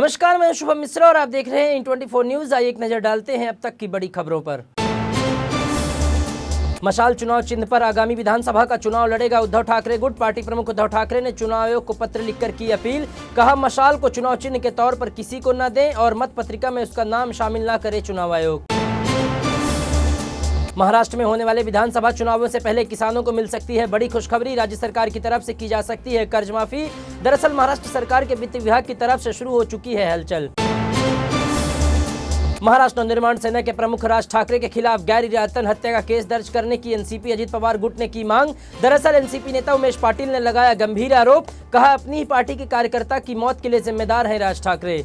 नमस्कार, मैं शुभम मिश्रा और आप देख रहे हैं इन24 न्यूज। आइए एक नजर डालते हैं अब तक की बड़ी खबरों पर। मशाल चुनाव चिन्ह पर आगामी विधानसभा का चुनाव लड़ेगा उद्धव ठाकरे गुट। पार्टी प्रमुख उद्धव ठाकरे ने चुनाव आयोग को पत्र लिखकर की अपील। कहा, मशाल को चुनाव चिन्ह के तौर पर किसी को न दें और मत पत्रिका में उसका नाम शामिल न करे चुनाव आयोग। महाराष्ट्र में होने वाले विधानसभा चुनावों से पहले किसानों को मिल सकती है बड़ी खुशखबरी। राज्य सरकार की तरफ से की जा सकती है कर्ज माफी। दरअसल महाराष्ट्र सरकार के वित्त विभाग की तरफ से शुरू हो चुकी है हलचल। महाराष्ट्र नवनिर्माण सेना के प्रमुख राज ठाकरे के खिलाफ गैर इरादतन हत्या का केस दर्ज करने की एनसीपी अजित पवार गुट ने की मांग। दरअसल एनसीपी नेता उमेश पाटिल ने लगाया गंभीर आरोप। कहा, अपनी ही पार्टी के कार्यकर्ता की मौत के लिए जिम्मेदार है राज ठाकरे।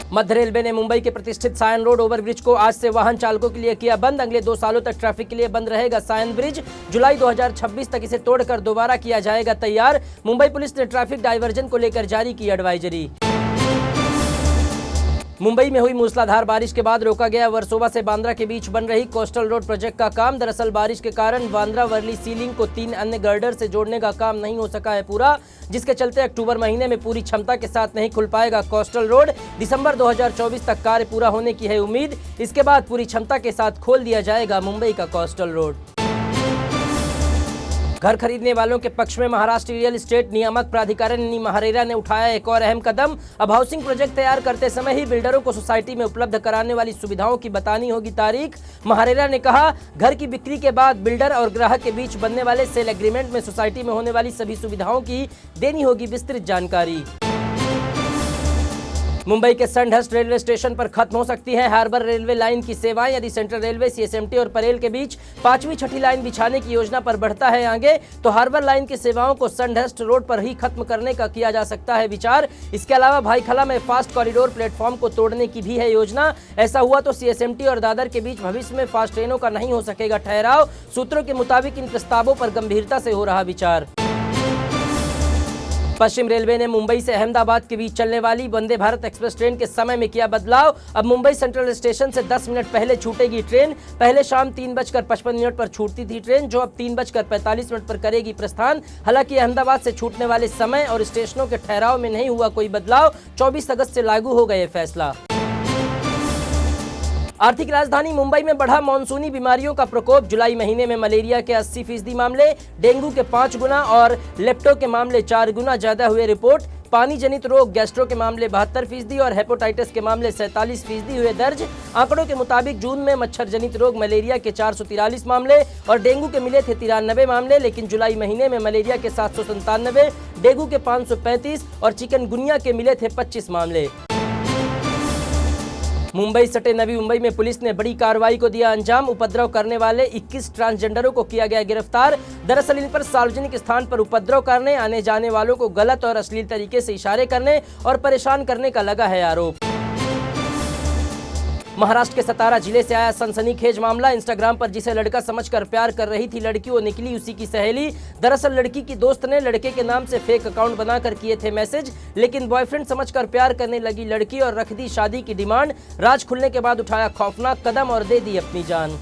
मध्य रेलवे ने मुंबई के प्रतिष्ठित सायन रोड ओवरब्रिज को आज से वाहन चालकों के लिए किया बंद। अगले 2 सालों तक ट्रैफिक के लिए बंद रहेगा सायन ब्रिज। जुलाई 2026 तक इसे तोड़कर दोबारा किया जाएगा तैयार। मुंबई पुलिस ने ट्रैफिक डाइवर्जन को लेकर जारी की एडवाइजरी। मुंबई में हुई मूसलाधार बारिश के बाद रोका गया वर्सोवा से बांद्रा के बीच बन रही कोस्टल रोड प्रोजेक्ट का काम। दरअसल बारिश के कारण बांद्रा वर्ली सीलिंग को 3 अन्य गर्डर से जोड़ने का काम नहीं हो सका है पूरा, जिसके चलते अक्टूबर महीने में पूरी क्षमता के साथ नहीं खुल पाएगा कोस्टल रोड। दिसंबर 2024 तक कार्य पूरा होने की है उम्मीद। इसके बाद पूरी क्षमता के साथ खोल दिया जाएगा मुंबई का कोस्टल रोड। घर खरीदने वालों के पक्ष में महाराष्ट्र रियल एस्टेट नियामक प्राधिकरण महारेरा ने उठाया एक और अहम कदम। अब हाउसिंग प्रोजेक्ट तैयार करते समय ही बिल्डरों को सोसाइटी में उपलब्ध कराने वाली सुविधाओं की बतानी होगी तारीख। महारेरा ने कहा, घर की बिक्री के बाद बिल्डर और ग्राहक के बीच बनने वाले सेल एग्रीमेंट में सोसाइटी में होने वाली सभी सुविधाओं की देनी होगी विस्तृत जानकारी। मुंबई के सैंडहर्स्ट रेलवे स्टेशन पर खत्म हो सकती है हार्बर रेलवे लाइन की सेवाएं यदि सेंट्रल रेलवे सीएसएमटी और परेल के बीच 5वीं 6ठी लाइन बिछाने की योजना पर बढ़ता है आगे, तो हार्बर लाइन की सेवाओं को सैंडहर्स्ट रोड पर ही खत्म करने का किया जा सकता है विचार। इसके अलावा भाईखला में फास्ट कॉरिडोर प्लेटफॉर्म को तोड़ने की भी है योजना। ऐसा हुआ तो सीएसएमटी और दादर के बीच भविष्य में फास्ट ट्रेनों का नहीं हो सकेगा ठहराव। सूत्रों के मुताबिक इन प्रस्तावों पर गंभीरता से हो रहा विचार। पश्चिम रेलवे ने मुंबई से अहमदाबाद के बीच चलने वाली वंदे भारत एक्सप्रेस ट्रेन के समय में किया बदलाव। अब मुंबई सेंट्रल स्टेशन से 10 मिनट पहले छूटेगी ट्रेन। पहले शाम 3:55 पर छूटती थी ट्रेन, जो अब 3:45 पर करेगी प्रस्थान। हालांकि अहमदाबाद से छूटने वाले समय और स्टेशनों के ठहराव में नहीं हुआ कोई बदलाव। 24 अगस्त से लागू हो गया फैसला। आर्थिक राजधानी मुंबई में बढ़ा मानसूनी बीमारियों का प्रकोप। जुलाई महीने में मलेरिया के 80% मामले, डेंगू के 5 गुना और लेप्टो के मामले 4 गुना ज्यादा हुए रिपोर्ट। पानी जनित रोग गैस्ट्रो के मामले 72% और हेपेटाइटिस के मामले 47% हुए दर्ज। आंकड़ों के मुताबिक जून में मच्छर जनित रोग मलेरिया के 443 मामले और डेंगू के मिले थे 93 मामले, लेकिन जुलाई महीने में मलेरिया के 797, डेंगू के 535 और चिकनगुनिया के मिले थे 25 मामले। मुंबई सटे नवी मुंबई में पुलिस ने बड़ी कार्रवाई को दिया अंजाम। उपद्रव करने वाले 21 ट्रांसजेंडरों को किया गया गिरफ्तार। दरअसल इन पर सार्वजनिक स्थान पर उपद्रव करने, आने जाने वालों को गलत और अश्लील तरीके से इशारे करने और परेशान करने का लगा है आरोप। महाराष्ट्र के सतारा जिले से आया सनसनीखेज मामला। इंस्टाग्राम पर जिसे लड़का समझकर प्यार कर रही थी लड़की, वो निकली उसी की सहेली। दरअसल लड़की की दोस्त ने लड़के के नाम से फेक अकाउंट बनाकर किए थे मैसेज, लेकिन बॉयफ्रेंड समझकर प्यार करने लगी लड़की और रख दी शादी की डिमांड। राज खुलने के बाद उठाया खौफनाक कदम और दे दी अपनी जान।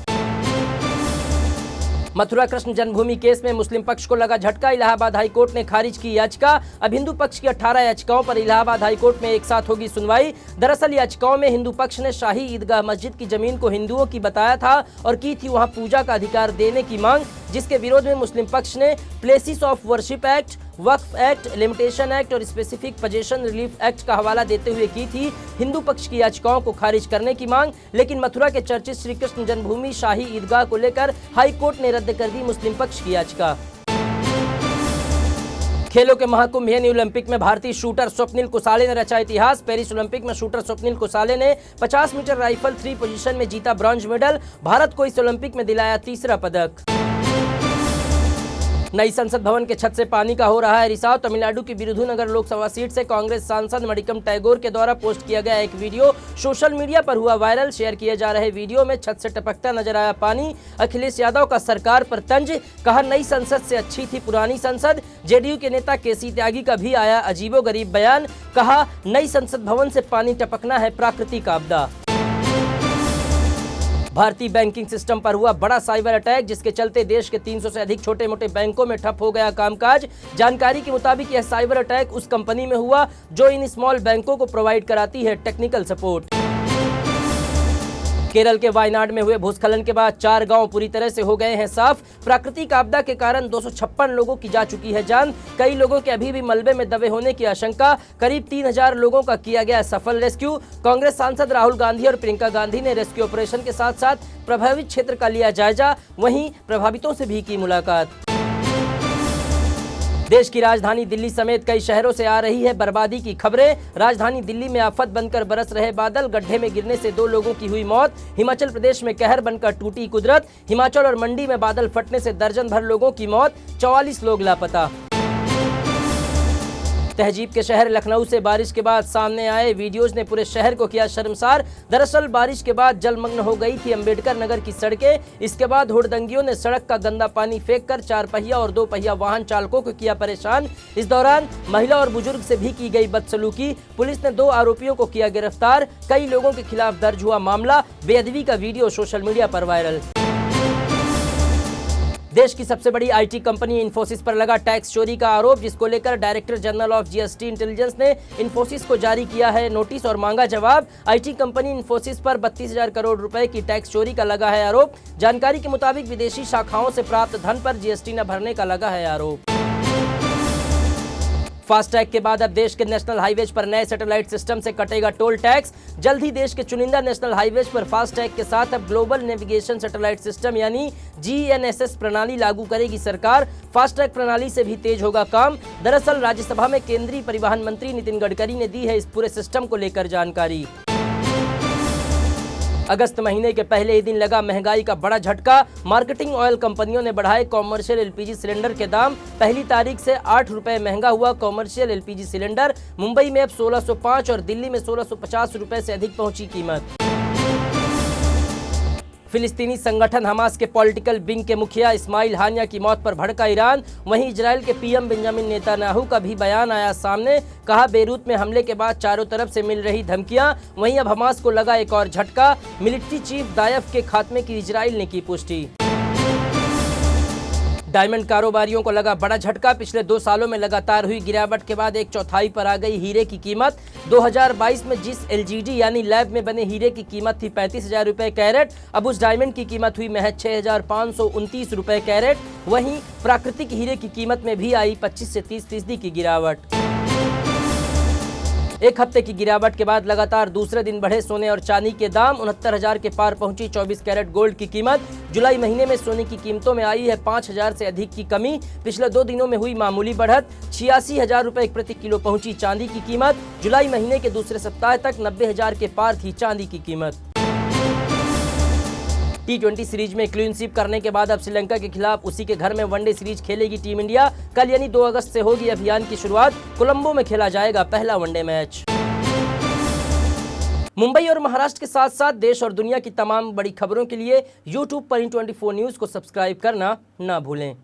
मथुरा कृष्ण जन्मभूमि केस में मुस्लिम पक्ष को लगा झटका। इलाहाबाद हाईकोर्ट ने खारिज की याचिका। अब हिंदू पक्ष की 18 याचिकाओं पर इलाहाबाद हाईकोर्ट में एक साथ होगी सुनवाई। दरअसल याचिकाओं में हिंदू पक्ष ने शाही ईदगाह मस्जिद की जमीन को हिंदुओं की बताया था और की थी वहां पूजा का अधिकार देने की मांग, जिसके विरोध में मुस्लिम पक्ष ने places of worship act, Waqf act, limitation act और स्पेसिफिक पोजेशन रिलीफ एक्ट का हवाला देते हुए की थी हिंदू पक्ष की याचिकाओं को खारिज करने की मांग। लेकिन मथुरा के चर्चित श्री कृष्ण जन्मभूमि शाही ईदगाह को लेकर हाईकोर्ट ने रद्द कर दी मुस्लिम पक्ष की याचिका। खेलों के महाकुंभ यानी ओलंपिक में भारतीय शूटर स्वप्निल कुसाले ने रचा इतिहास। पेरिस ओलंपिक में शूटर स्वप्निल कुसाले ने 50 मीटर राइफल 3 पोजीशन में जीता ब्रॉन्ज मेडल। भारत को इस ओलंपिक में दिलाया तीसरा पदक। नई संसद भवन के छत से पानी का हो रहा है रिसाव। तमिलनाडु की विरुधुनगर लोकसभा सीट से कांग्रेस सांसद मणिकम टैगोर के द्वारा पोस्ट किया गया एक वीडियो सोशल मीडिया पर हुआ वायरल। शेयर किए जा रहे वीडियो में छत से टपकता नजर आया पानी। अखिलेश यादव का सरकार पर तंज। कहा, नई संसद से अच्छी थी पुरानी संसद। जेडीयू के नेता केसी त्यागी का भी आया अजीबोगरीब बयान। कहा, नई संसद भवन से पानी टपकना है प्राकृतिक आपदा। भारतीय बैंकिंग सिस्टम पर हुआ बड़ा साइबर अटैक, जिसके चलते देश के 300 से अधिक छोटे मोटे बैंकों में ठप हो गया कामकाज। जानकारी के मुताबिक यह साइबर अटैक उस कंपनी में हुआ जो इन स्मॉल बैंकों को प्रोवाइड कराती है टेक्निकल सपोर्ट। केरल के वायनाड में हुए भूस्खलन के बाद 4 गांव पूरी तरह से हो गए हैं साफ। प्राकृतिक आपदा के कारण 256 लोगों की जा चुकी है जान। कई लोगों के अभी भी मलबे में दबे होने की आशंका। करीब 3000 लोगों का किया गया सफल रेस्क्यू। कांग्रेस सांसद राहुल गांधी और प्रियंका गांधी ने रेस्क्यू ऑपरेशन के साथ साथ प्रभावित क्षेत्र का लिया जायजा, वहीं प्रभावितों से भी की मुलाकात। देश की राजधानी दिल्ली समेत कई शहरों से आ रही है बर्बादी की खबरें। राजधानी दिल्ली में आफत बनकर बरस रहे बादल, गड्ढे में गिरने से 2 लोगों की हुई मौत। हिमाचल प्रदेश में कहर बनकर टूटी कुदरत। हिमाचल और मंडी में बादल फटने से दर्जन भर लोगों की मौत, 44 लोग लापता। तहजीब के शहर लखनऊ से बारिश के बाद सामने आए वीडियोज ने पूरे शहर को किया शर्मसार। दरअसल बारिश के बाद जलमग्न हो गई थी अंबेडकर नगर की सड़कें। इसके बाद हुड़दंगियों ने सड़क का गंदा पानी फेंककर 4 पहिया और 2 पहिया वाहन चालकों को किया परेशान। इस दौरान महिला और बुजुर्ग से भी की गई बदसलूकी। पुलिस ने 2 आरोपियों को किया गिरफ्तार। कई लोगों के खिलाफ दर्ज हुआ मामला। बेअदबी का वीडियो सोशल मीडिया पर वायरल। देश की सबसे बड़ी आईटी कंपनी इन्फोसिस पर लगा टैक्स चोरी का आरोप, जिसको लेकर director general of GST intelligence ने इन्फोसिस को जारी किया है नोटिस और मांगा जवाब। आईटी कंपनी इन्फोसिस पर 32,000 करोड़ रुपए की टैक्स चोरी का लगा है आरोप। जानकारी के मुताबिक विदेशी शाखाओं से प्राप्त धन पर जीएसटी न भरने का लगा है आरोप। फास्टैग के बाद अब देश के नेशनल हाईवेज पर नए सैटेलाइट सिस्टम से कटेगा टोल टैक्स। जल्द ही देश के चुनिंदा नेशनल हाईवेज पर फास्टैग के साथ अब ग्लोबल नेविगेशन सैटेलाइट सिस्टम यानी GNSS प्रणाली लागू करेगी सरकार। फास्टैग प्रणाली से भी तेज होगा काम। दरअसल राज्यसभा में केंद्रीय परिवहन मंत्री नितिन गडकरी ने दी है इस पूरे सिस्टम को लेकर जानकारी। अगस्त महीने के पहले ही दिन लगा महंगाई का बड़ा झटका। मार्केटिंग ऑयल कंपनियों ने बढ़ाए कॉमर्शियल एलपीजी सिलेंडर के दाम। पहली तारीख से 8 रुपए महंगा हुआ कॉमर्शियल एलपीजी सिलेंडर। मुंबई में अब 1605 और दिल्ली में 1650 रुपए से अधिक पहुंची कीमत। फिलिस्तीनी संगठन हमास के पॉलिटिकल विंग के मुखिया इस्माइल हानिया की मौत पर भड़का ईरान। वहीं इजराइल के पीएम बेंजामिन नेतन्याहू का भी बयान आया सामने। कहा बेरूत में हमले के बाद चारों तरफ से मिल रही धमकियां। वहीं अब हमास को लगा एक और झटका। मिलिट्री चीफ दायफ के खात्मे की इजराइल ने की पुष्टि। डायमंड कारोबारियों को लगा बड़ा झटका। पिछले 2 सालों में लगातार हुई गिरावट के बाद 1/4 पर आ गई हीरे की कीमत। 2022 में जिस LGD यानी लैब में बने हीरे की कीमत थी 35,000 रुपए कैरेट, अब उस डायमंड की कीमत हुई महज 6,529 रुपए कैरेट। वहीं प्राकृतिक हीरे की कीमत में भी आई 25 से 30% की गिरावट। एक हफ्ते की गिरावट के बाद लगातार दूसरे दिन बढ़े सोने और चांदी के दाम। 69,000 के पार पहुंची 24 कैरेट गोल्ड की कीमत। जुलाई महीने में सोने की कीमतों में आई है 5,000 से अधिक की कमी। पिछले 2 दिनों में हुई मामूली बढ़त। 86,000 रुपए प्रति किलो पहुंची चांदी की कीमत। जुलाई महीने के दूसरे सप्ताह तक 90,000 के पार थी चांदी की कीमत। T20 सीरीज में क्लीन स्वीप करने के बाद अब श्रीलंका के खिलाफ उसी के घर में वनडे सीरीज खेलेगी टीम इंडिया। कल यानी 2 अगस्त से होगी अभियान की शुरुआत। कोलंबो में खेला जाएगा पहला वनडे मैच। मुंबई और महाराष्ट्र के साथ साथ देश और दुनिया की तमाम बड़ी खबरों के लिए YouTube पर In24 न्यूज़ को सब्सक्राइब करना ना भूलें।